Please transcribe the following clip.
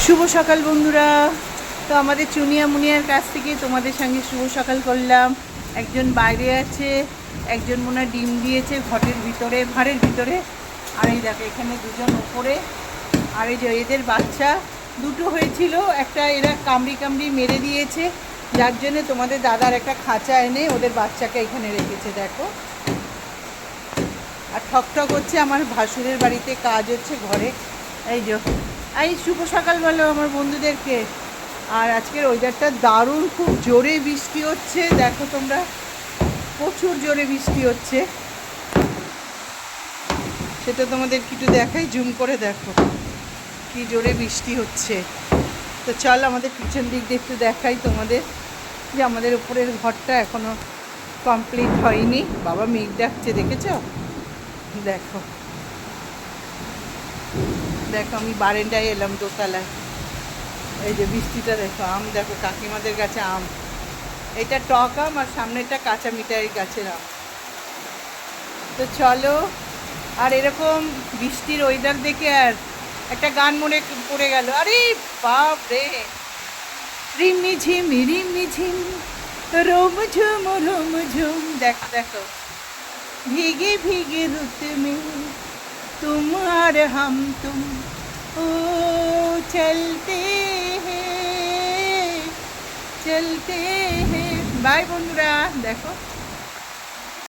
শুভ সকাল বন্ধুরা। তো আমাদের চুনিয়া মুনিয়ার কাছ থেকে তোমাদের সঙ্গে শুভ সকাল করলাম। একজন বাইরে আছে, একজন মনে হয় ডিম দিয়েছে ঘটের ভিতরে, ভাঁড়ের ভিতরে। আর এই দেখো এখানে দুজন ওপরে। আর এই যে এদের বাচ্চা দুটো হয়েছিল, একটা এরা কামড়ি কামড়ি মেরে দিয়েছে, যার জন্যে তোমাদের দাদার একটা খাঁচা এনে ওদের বাচ্চাকে এখানে রেখেছে। দেখো, আর ঠকঠক হচ্ছে, আমার ভাসুরের বাড়িতে কাজ হচ্ছে ঘরে। এই যে এই শুভ সকাল বলো আমার বন্ধুদেরকে। আর আজকের ওয়েদারটা দারুণ, খুব জোরে বৃষ্টি হচ্ছে, দেখো তোমরা, প্রচুর জোরে বৃষ্টি হচ্ছে। সেটা তোমাদের একটু দেখাই, জুম করে দেখো কি জোরে বৃষ্টি হচ্ছে। তো চল আমাদের পিছন দিক দিয়ে একটু দেখাই তোমাদের, যে আমাদের উপরের ঘরটা এখনও কমপ্লিট হয়নি। বাবা মেঘ ডাকছে, দেখেছো? দেখো দেখো, আমি বারান্দায় এলাম, দোতলায়। এই যে বৃষ্টিটা দেখো, আম দেখো, কাকিমাদের গাছে আম। এটা টক আম আর সামনেটা কাঁচা মিঠাই গাছের আম। তো চলো, আর এরকম বৃষ্টির ওয়েদার দেখে আর একটা গান মনে পড়ে গেল। আরে বাপ রে, রিমি ঝিম রোম ঝুম। দেখো দেখো, भीगे भीगे रुत में तुम और हम तुम ओ चलते हैं बाय বন্ধুরা। দেখো